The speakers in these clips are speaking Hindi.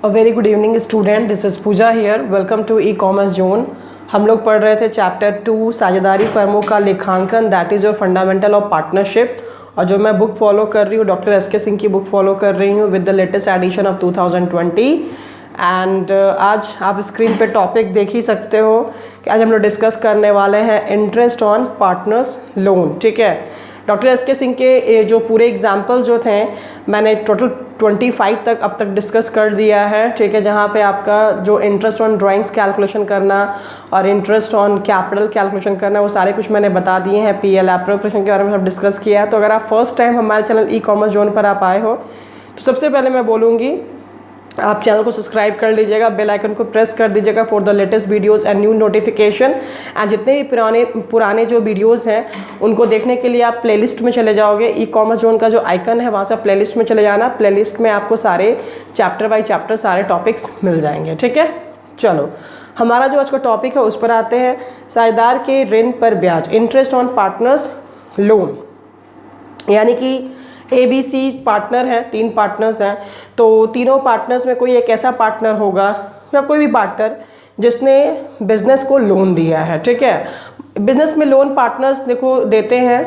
A very good evening student, this is Pooja here. Welcome to e-commerce zone. हम लोग पढ़ रहे थे चैप्टर 2 साझेदारी फर्मों का लेखांकन, that is your fundamental of partnership. और जो मैं बुक फॉलो कर रही हूँ डॉक्टर एस.के. सिंह की बुक फॉलो कर रही हूँ with the latest edition of 2020। And आज आप स्क्रीन पे टॉपिक देख ही सकते हो कि आज हम लोग डिस्कस करने वाले हैं इंटरेस्ट ऑन पार्टनर्स लोन। ठीक है, डॉक्टर एस.के. सिंह के जो पूरे एग्जाम्पल जो थे मैंने टोटल 25 तक अब तक डिस्कस कर दिया है। ठीक है, जहाँ पे आपका जो इंटरेस्ट ऑन ड्राइंग्स कैलकुलेशन करना और इंटरेस्ट ऑन कैपिटल कैलकुलेशन करना वो सारे कुछ मैंने बता दिए हैं। पीएल एप्रोप्रिएशन के बारे में सब डिस्कस किया है। तो अगर आप फर्स्ट टाइम हमारे चैनल ई कॉमर्स जोन पर आप आए हो तो सबसे पहले मैं बोलूँगी आप चैनल को सब्सक्राइब कर लीजिएगा, बेल आइकन को प्रेस कर दीजिएगा for the latest videos and new notification. And जितने भी पुराने जो वीडियोस हैं उनको देखने के लिए आप प्लेलिस्ट में चले जाओगे। ई कॉमर्स जोन का जो आइकन है वहाँ से प्लेलिस्ट में चले जाना। प्लेलिस्ट में आपको सारे चैप्टर बाय चैप्टर सारे टॉपिक्स मिल जाएंगे। ठीक है, चलो हमारा जो आज का टॉपिक है उस पर आते हैं। साझेदार के ऋण पर ब्याज, इंटरेस्ट ऑन पार्टनर्स लोन। यानी कि ABC पार्टनर हैं, 3 पार्टनर्स हैं, तो तीनों पार्टनर्स में कोई एक ऐसा पार्टनर होगा या कोई भी पार्टनर जिसने बिजनेस को लोन दिया है। ठीक है, बिजनेस में लोन पार्टनर्स देखो देते हैं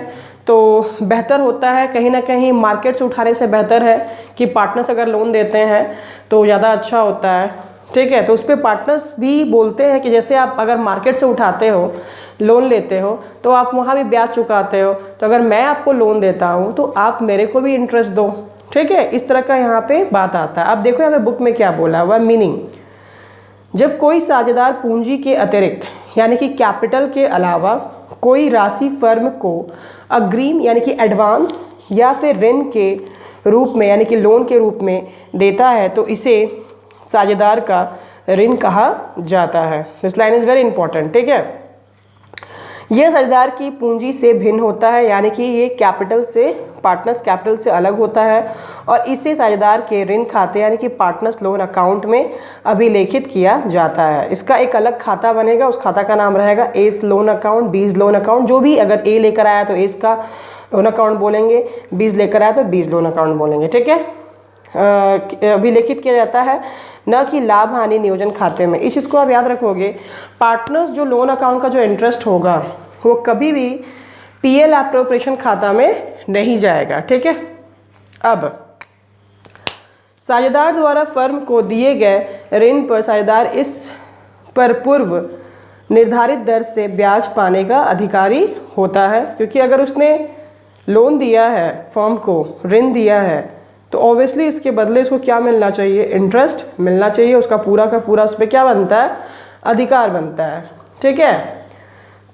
तो बेहतर होता है, कहीं ना कहीं मार्केट से उठाने से बेहतर है कि पार्टनर्स अगर लोन देते हैं तो ज़्यादा अच्छा होता है। ठीक है, तो उस पर पार्टनर्स भी बोलते हैं कि जैसे आप अगर मार्केट से उठाते हो लोन लेते हो तो आप वहाँ भी ब्याज चुकाते हो, तो अगर मैं आपको लोन देता हूँ तो आप मेरे को भी इंटरेस्ट दो। ठीक है, इस तरह का यहाँ पे बात आता है। अब देखो यहाँ पे बुक में क्या बोला हुआ मीनिंग। जब कोई साझेदार पूंजी के अतिरिक्त यानी कि कैपिटल के अलावा कोई राशि फर्म को अग्रिम यानी कि एडवांस या फिर ऋण के रूप में यानी कि लोन के रूप में देता है तो इसे साझेदार का ऋण कहा जाता है। This line is very important. ठीक है, यह साझेदार की पूंजी से भिन्न होता है, यानी कि ये कैपिटल से पार्टनर्स कैपिटल से अलग होता है और इसे साझेदार के ऋण खाते यानी कि पार्टनर्स लोन अकाउंट में अभिलेखित किया जाता है। इसका एक अलग खाता बनेगा, उस खाता का नाम रहेगा एस लोन अकाउंट, बीज लोन अकाउंट। जो भी अगर ए लेकर आया तो एस का लोन अकाउंट बोलेंगे, बीज लेकर आया तो बीज लोन अकाउंट बोलेंगे। ठीक है, अभिलेखित किया जाता है, न कि लाभ हानि नियोजन खाते में। इस चीज़ को आप याद रखोगे। पार्टनर्स जो लोन अकाउंट का जो इंटरेस्ट होगा वो कभी भी पीएल एप्रोप्रिएशन खाता में नहीं जाएगा। ठीक है, अब साझेदार द्वारा फर्म को दिए गए ऋण पर साझेदार इस पर पूर्व निर्धारित दर से ब्याज पाने का अधिकारी होता है, क्योंकि अगर उसने लोन दिया है फर्म को, ऋण दिया है, तो ऑब्वियसली इसके बदले इसको क्या मिलना चाहिए, इंटरेस्ट मिलना चाहिए। उसका पूरा का पूरा उस पर क्या बनता है, अधिकार बनता है। ठीक है,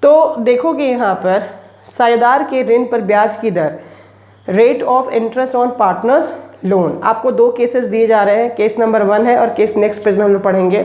तो देखोगे यहाँ पर साझेदार के ऋण पर ब्याज की दर, rate of interest on partners loan. आपको 2 केसेस दिए जा रहे हैं, केस नंबर 1 है और केस नेक्स्ट पेज में हम लोग पढ़ेंगे।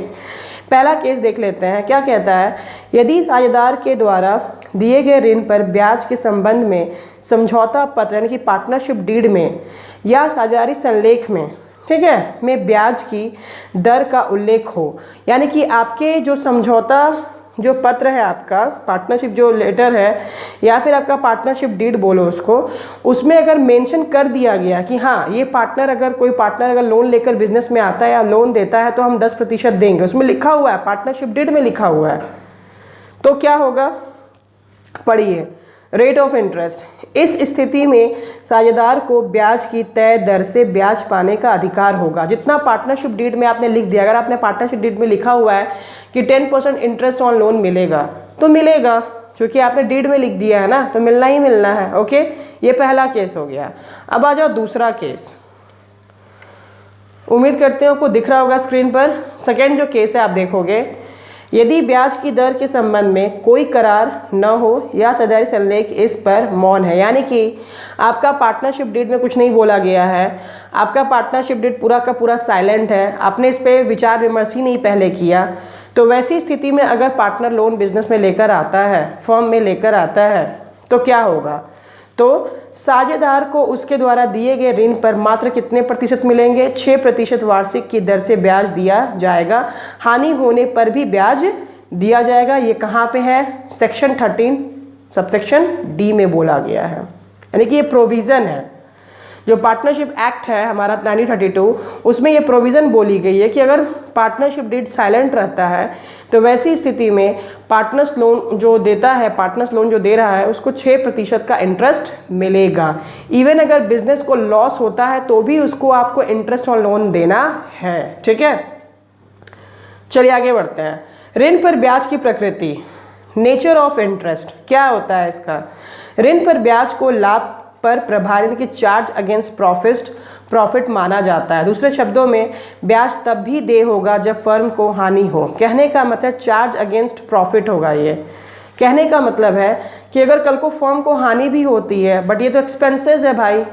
पहला केस देख लेते हैं, क्या कहता है। यदि साझेदार के द्वारा दिए गए ऋण पर ब्याज के संबंध में समझौता पत्र यानी कि पार्टनरशिप डीड में या साझेदारी संलेख में, ठीक है, में ब्याज की दर का उल्लेख हो, यानी कि आपके जो समझौता जो पत्र है, आपका पार्टनरशिप जो लेटर है या फिर आपका पार्टनरशिप डीड बोलो उसको, उसमें अगर मेंशन कर दिया गया कि हाँ ये पार्टनर अगर कोई पार्टनर अगर लोन लेकर बिजनेस में आता है या लोन देता है तो हम 10% देंगे, उसमें लिखा हुआ है, पार्टनरशिप डीड में लिखा हुआ है, तो क्या होगा, पढ़िए, रेट ऑफ इंटरेस्ट। इस स्थिति में साझेदार को ब्याज की तय दर से ब्याज पाने का अधिकार होगा। जितना पार्टनरशिप डीड में आपने लिख दिया, अगर आपने पार्टनरशिप डीड में लिखा हुआ है कि 10% इंटरेस्ट ऑन लोन मिलेगा तो मिलेगा, क्योंकि आपने डीड में लिख दिया है ना, तो मिलना ही मिलना है। ओके, ये पहला केस हो गया। अब आ जाओ दूसरा केस। उम्मीद करते हैं आपको दिख रहा होगा स्क्रीन पर। सेकेंड जो केस है आप देखोगे, यदि ब्याज की दर के संबंध में कोई करार न हो या साझेदारी संलेख इस पर मौन है, यानी कि आपका पार्टनरशिप डीड में कुछ नहीं बोला गया है, आपका पार्टनरशिप डीड पूरा का पूरा साइलेंट है, आपने इस पर विचार विमर्श ही नहीं पहले किया, तो वैसी स्थिति में अगर पार्टनर लोन बिजनेस में लेकर आता है, फर्म में लेकर आता है, तो क्या होगा, तो साझेदार को उसके द्वारा दिए गए ऋण पर मात्र कितने प्रतिशत मिलेंगे, 6% वार्षिक की दर से ब्याज दिया जाएगा। हानि होने पर भी ब्याज दिया जाएगा। ये कहाँ पे है, सेक्शन 13 सबसेक्शन डी में बोला गया है, यानी कि ये प्रोविज़न है। जो पार्टनरशिप एक्ट है हमारा 1932, उसमें ये प्रोविज़न बोली गई है कि अगर पार्टनरशिप डीड साइलेंट रहता है तो वैसी स्थिति में पार्टनर्स लोन जो देता है, पार्टनर्स लोन जो दे रहा है, उसको 6% का इंटरेस्ट मिलेगा। इवन अगर बिजनेस को लॉस होता है तो भी उसको आपको इंटरेस्ट ऑन लोन देना है। ठीक है, चलिए आगे बढ़ते हैं। ऋण पर ब्याज की प्रकृति, नेचर ऑफ इंटरेस्ट क्या होता है इसका। ऋण पर ब्याज को लाभ पर प्रभारी की चार्ज अगेंस्ट प्रॉफिट माना जाता है। दूसरे शब्दों में ब्याज तब भी देय होगा जब फर्म को हानि हो। कहने का मतलब चार्ज अगेंस्ट प्रॉफिट होगा। ये कहने का मतलब है कि अगर कल को फर्म को हानि भी होती है, बट ये तो एक्सपेंसेस है भाई,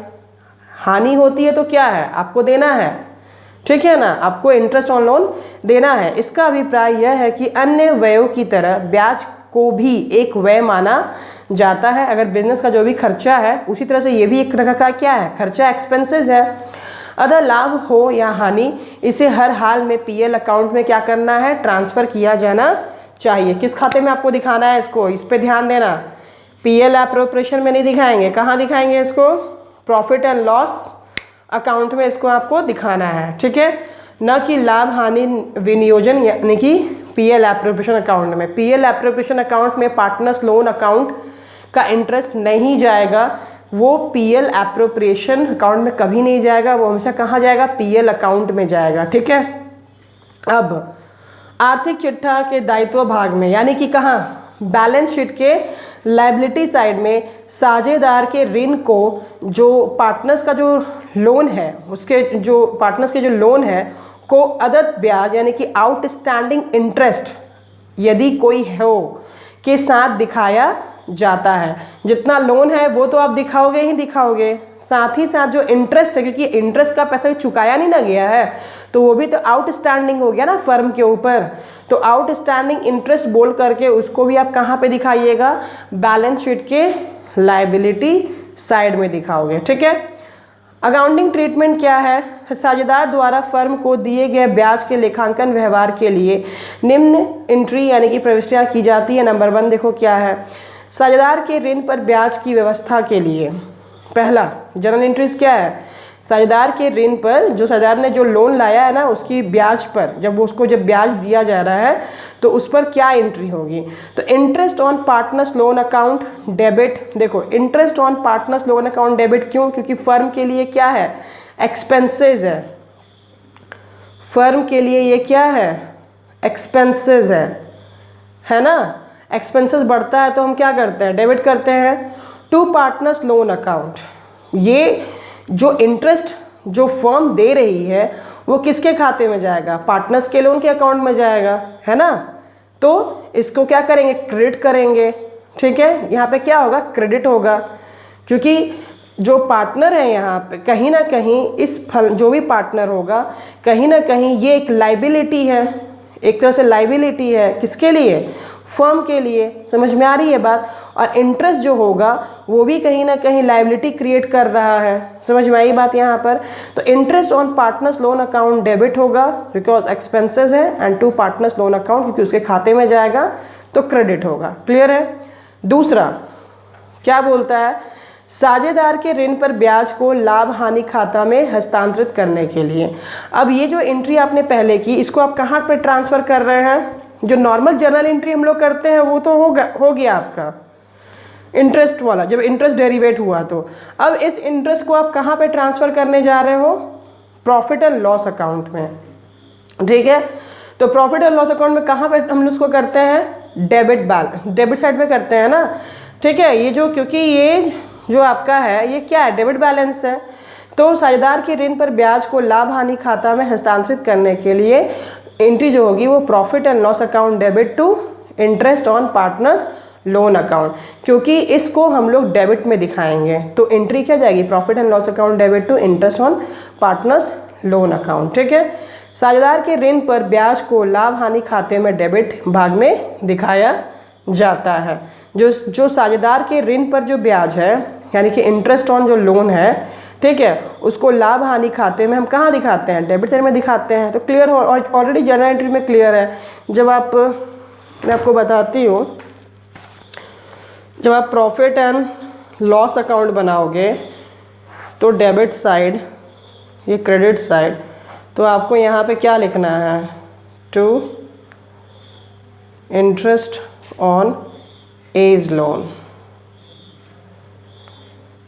हानि होती है तो क्या है, आपको देना है। ठीक है ना, आपको इंटरेस्ट ऑन लोन देना है। इसका अभिप्राय यह है कि अन्य व्ययों की तरह ब्याज को भी एक व्यय माना जाता है। अगर बिजनेस का जो भी खर्चा है उसी तरह से ये भी एक तरह का क्या है, खर्चा, एक्सपेंसेस है। अगर लाभ हो या हानि, इसे हर हाल में पीएल अकाउंट में क्या करना है, ट्रांसफ़र किया जाना चाहिए। किस खाते में आपको दिखाना है इसको, इस पे ध्यान देना। पीएल एप्रोप्रिएशन में नहीं दिखाएंगे, कहाँ दिखाएंगे इसको, प्रॉफिट एंड लॉस अकाउंट में इसको आपको दिखाना है। ठीक है, न कि लाभ हानि विनियोजन यानी कि पीएल एप्रोप्रिएशन अकाउंट में। पीएल एप्रोप्रिएशन अकाउंट में पार्टनर्स लोन अकाउंट का इंटरेस्ट नहीं जाएगा, वो पीएल एप्रोप्रिएशन अकाउंट में कभी नहीं जाएगा, वो हमेशा कहाँ जाएगा, पीएल अकाउंट में जाएगा। ठीक है, अब आर्थिक चिट्ठा के दायित्व भाग में यानी कि कहाँ, बैलेंस शीट के लायबिलिटी साइड में साझेदार के ऋण को, जो पार्टनर्स का जो लोन है, उसके जो पार्टनर्स के जो लोन है को अदद ब्याज यानी कि आउटस्टैंडिंग इंटरेस्ट यदि कोई हो के साथ दिखाया जाता है। जितना लोन है वो तो आप दिखाओगे ही दिखाओगे, साथ ही साथ जो इंटरेस्ट है, क्योंकि इंटरेस्ट का पैसा चुकाया नहीं ना गया है तो वो भी तो आउटस्टैंडिंग हो गया ना फर्म के ऊपर। तो आउटस्टैंडिंग इंटरेस्ट बोल करके उसको भी आप कहाँ पे दिखाइएगा, बैलेंस शीट के लायबिलिटी साइड में दिखाओगे। ठीक है, अकाउंटिंग ट्रीटमेंट क्या है, साझेदार द्वारा फर्म को दिए गए ब्याज के लेखांकन व्यवहार के लिए निम्न एंट्री यानी कि प्रविष्टियाँ की जाती है। नंबर 1 देखो क्या है, साझेदार के ऋण पर ब्याज की व्यवस्था के लिए पहला जनरल एंट्रीज क्या है, साझेदार के ऋण पर, जो साझेदार ने जो लोन लाया है ना उसकी ब्याज पर, जब ब्याज दिया जा रहा है तो उस पर क्या एंट्री होगी। तो interest on partners loan account debit, देखो interest on partners loan account debit क्यों, क्योंकि फर्म के लिए क्या है, एक्सपेंसेस है। फर्म के लिए ये क्या है, एक्सपेंसेस है ना। एक्सपेंसेस बढ़ता है तो हम क्या करते हैं, डेबिट करते हैं टू पार्टनर्स लोन अकाउंट। ये जो इंटरेस्ट जो फर्म दे रही है वो किसके खाते में जाएगा, पार्टनर्स के लोन के अकाउंट में जाएगा, है ना। तो इसको क्या करेंगे, क्रेडिट करेंगे। ठीक है, यहाँ पे क्या होगा, क्रेडिट होगा, क्योंकि जो पार्टनर है यहाँ पे कहीं ना कहीं इस फल जो भी पार्टनर होगा कहीं ना कहीं ये एक लाइबिलिटी है, एक तरह से लाइबिलिटी है किसके लिए, फर्म के लिए। समझ में आ रही है बात। और इंटरेस्ट जो होगा वो भी कहीं ना कहीं लायबिलिटी क्रिएट कर रहा है। समझ में आई बात यहाँ पर। तो interest on partners loan account debit होगा बिकॉज एक्सपेंसेस है, and to partners loan account क्योंकि उसके खाते में जाएगा तो क्रेडिट होगा। क्लियर है। दूसरा क्या बोलता है, साझेदार के ऋण पर ब्याज को लाभ हानि खाता में हस्तांतरित करने के लिए। अब ये जो एंट्री आपने पहले की इसको आप कहाँ पर ट्रांसफ़र कर रहे हैं, जो नॉर्मल जर्नल एंट्री हम लोग करते हैं वो तो हो गया आपका इंटरेस्ट वाला, जब इंटरेस्ट डेरिवेट हुआ तो। अब इस इंटरेस्ट को आप कहाँ पे ट्रांसफ़र करने जा रहे हो, प्रॉफिट एंड लॉस अकाउंट में। ठीक है, तो प्रॉफिट एंड लॉस अकाउंट में कहाँ पे हम उसको करते हैं, डेबिट साइड में करते हैं ना। ठीक है, ये जो क्योंकि ये जो आपका है ये क्या है, डेबिट बैलेंस है। तो साझेदार के ऋण पर ब्याज को लाभ हानि खाता में हस्तांतरित करने के लिए एंट्री जो होगी वो profit and loss account debit to interest on partners loan account, क्योंकि इसको हम लोग डेबिट में दिखाएंगे तो एंट्री क्या जाएगी, profit and loss account debit to interest on partners loan account. ठीक है, साझेदार के ऋण पर ब्याज को लाभ हानि खाते में डेबिट भाग में दिखाया जाता है। जो साझेदार के ऋण पर जो ब्याज है यानी कि इंटरेस्ट ऑन जो लोन है, ठीक है, उसको लाभ हानि खाते में हम कहाँ दिखाते हैं, डेबिट साइड में दिखाते हैं। तो क्लियर हो, ऑलरेडी जनरल एंट्री में क्लियर है। जब आप, मैं आपको बताती हूँ, जब आप प्रॉफिट एंड लॉस अकाउंट बनाओगे तो डेबिट साइड, ये क्रेडिट साइड, तो आपको यहाँ पे क्या लिखना है, to interest on age loan.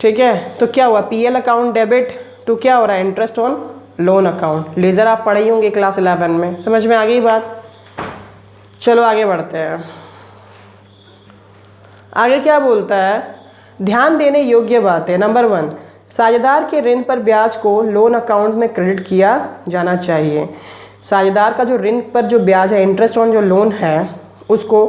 ठीक है, तो क्या हुआ, पीएल अकाउंट डेबिट टू क्या हो रहा है, interest on loan account. Laser आप पढ़े होंगे क्लास 11 में, समझ में आ गई बात। चलो आगे बढ़ते हैं। आगे क्या बोलता है, ध्यान देने योग्य बात है। नंबर 1, साझेदार के ऋण पर ब्याज को लोन अकाउंट में क्रेडिट किया जाना चाहिए। साझेदार का जो ऋण पर जो ब्याज है, इंटरेस्ट ऑन जो लोन है, उसको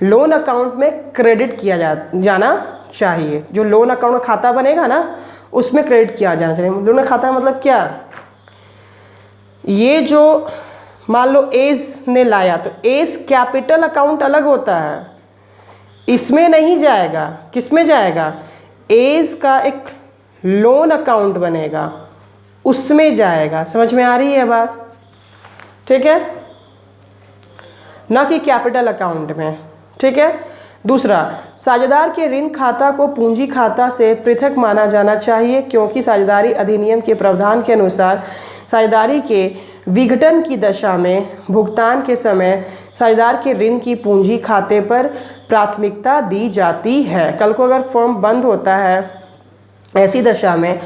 लोन अकाउंट में क्रेडिट किया जाना चाहिए। जो लोन अकाउंट का खाता बनेगा ना, उसमें क्रेडिट किया जाना चाहिए। लोन खाता मतलब क्या, ये जो मान लो एज ने लाया, तो एज कैपिटल अकाउंट अलग होता है, इसमें नहीं जाएगा। किस में जाएगा, एज का एक लोन अकाउंट बनेगा, उसमें जाएगा। समझ में आ रही है बात, ठीक है, ना कि कैपिटल अकाउंट में। ठीक है। दूसरा, साझेदार के ऋण खाता को पूंजी खाता से पृथक माना जाना चाहिए, क्योंकि साझेदारी अधिनियम के प्रावधान के अनुसार साझेदारी के विघटन की दशा में भुगतान के समय साझेदार के ऋण की पूंजी खाते पर प्राथमिकता दी जाती है। कल को अगर फर्म बंद होता है ऐसी दशा में,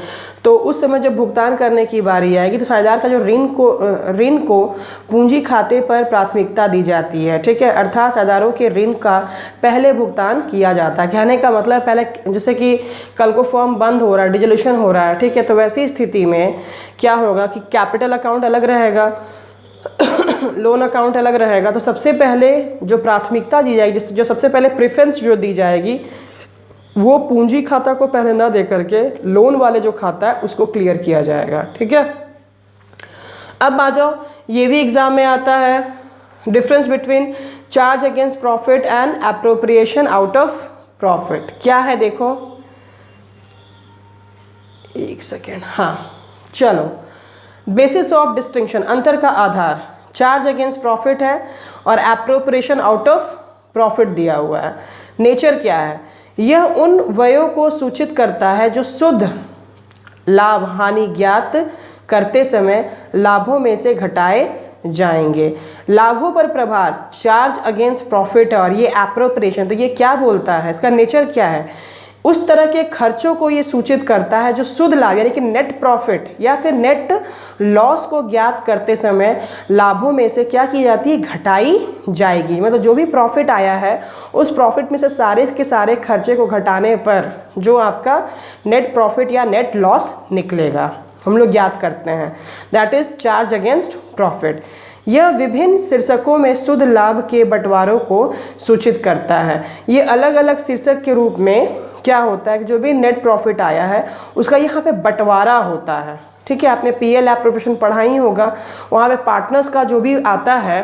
तो उस समय जब भुगतान करने की बारी आएगी तो साझेदार का जो ऋण को पूंजी खाते पर प्राथमिकता दी जाती है। ठीक है, अर्थात साझेदारों के ऋण का पहले भुगतान किया जाता है। कहने का मतलब पहले, जैसे कि कल को फर्म बंद हो रहा है, डिसोल्यूशन हो रहा है, ठीक है, तो वैसी स्थिति में क्या होगा कि कैपिटल अकाउंट अलग रहेगा, लोन अकाउंट अलग रहेगा। तो सबसे पहले जो प्राथमिकता दी जाएगी, जो सबसे पहले प्रेफरेंस जो दी जाएगी, वो पूंजी खाता को पहले ना दे करके लोन वाले जो खाता है उसको क्लियर किया जाएगा। ठीक है, अब आ जाओ, ये भी एग्जाम में आता है, difference between charge against profit and appropriation out of profit. क्या है देखो, एक सेकेंड, हाँ चलो, बेसिस ऑफ डिस्टिंक्शन, अंतर का आधार, चार्ज अगेंस्ट प्रॉफिट है और एप्रोप्रिएशन आउट ऑफ प्रॉफिट दिया हुआ है। नेचर क्या है, यह उन व्ययों को सूचित करता है जो शुद्ध लाभ हानि ज्ञात करते समय लाभों में से घटाए जाएंगे। लाभों पर प्रभार चार्ज अगेंस्ट प्रॉफिट है और ये एप्रोप्रिएशन, तो ये क्या बोलता है, इसका नेचर क्या है, उस तरह के खर्चों को ये सूचित करता है जो शुद्ध लाभ यानी कि नेट प्रॉफिट या फिर नेट लॉस को ज्ञात करते समय लाभों में से क्या की जाती है, घटाई जाएगी। मतलब जो भी प्रॉफिट आया है उस प्रॉफिट में से सारे के सारे खर्चे को घटाने पर जो आपका नेट प्रॉफिट या नेट लॉस निकलेगा, हम लोग ज्ञात करते हैं, that is charge against profit. यह विभिन्न शीर्षकों में शुद्ध लाभ के बंटवारों को सूचित करता है। ये अलग अलग शीर्षक के रूप में क्या होता है कि जो भी नेट प्रॉफिट आया है उसका यहाँ पे बंटवारा होता है। ठीक है, आपने पीएल एप्रोप्रिएशन पढ़ा ही होगा, वहाँ पे पार्टनर्स का जो भी आता है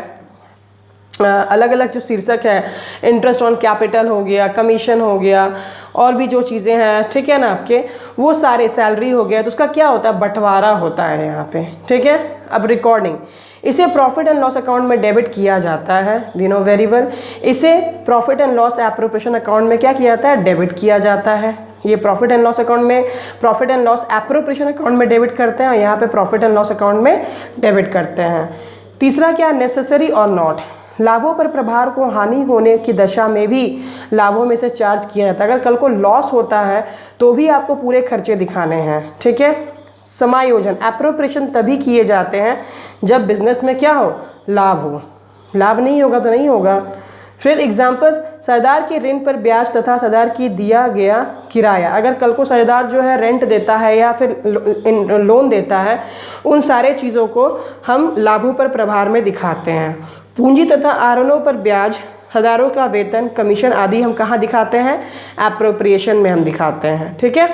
अलग अलग जो शीर्षक है, इंटरेस्ट ऑन कैपिटल हो गया, कमीशन हो गया, और भी जो चीज़ें हैं, ठीक है ना, आपके वो सारे सैलरी हो गया, तो उसका क्या होता है, बंटवारा होता है यहाँ पे। ठीक है, अब रिकॉर्डिंग, इसे प्रॉफिट एंड लॉस अकाउंट में डेबिट किया जाता है, वी नो वेरी वेल। इसे profit and loss appropriation account में क्या किया जाता है, डेबिट किया जाता है। ये प्रॉफिट एंड लॉस अकाउंट में, profit and loss appropriation account में डेबिट करते हैं और यहाँ पे प्रॉफिट एंड लॉस अकाउंट में डेबिट करते हैं। तीसरा क्या, नेसेसरी और नॉट, लाभों पर प्रभार को हानि होने की दशा में भी लाभों में से चार्ज किया जाता है। अगर कल को लॉस होता है तो भी आपको पूरे खर्चे दिखाने हैं। ठीक है, समायोजन, एप्रोप्रिएशन तभी किए जाते हैं जब बिजनेस में क्या हो, लाभ हो, लाभ नहीं होगा तो नहीं होगा। फिर एग्जाम्पल, साझेदार के ऋण पर ब्याज तथा साझेदार की दिया गया किराया। अगर कल को साझेदार जो है रेंट देता है या फिर लोन देता है, उन सारे चीज़ों को हम लाभों पर प्रभार में दिखाते हैं। पूंजी तथा आहरणों पर ब्याज, साझेदारों का वेतन, कमीशन आदि हम कहाँ दिखाते हैं, एप्रोप्रिएशन में हम दिखाते हैं। ठीक है,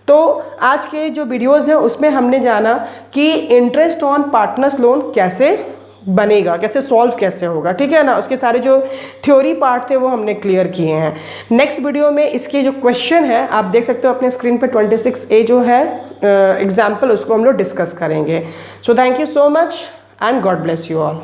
तो आज के जो वीडियोस हैं उसमें हमने जाना कि इंटरेस्ट ऑन पार्टनर्स लोन कैसे बनेगा, कैसे सॉल्व कैसे होगा। ठीक है ना, उसके सारे जो थ्योरी पार्ट थे वो हमने क्लियर किए हैं। नेक्स्ट वीडियो में इसके जो क्वेश्चन है आप देख सकते हो अपने स्क्रीन पे, 26A जो है एग्जाम्पल, उसको हम लोग डिस्कस करेंगे। So thank you so much and God bless you all.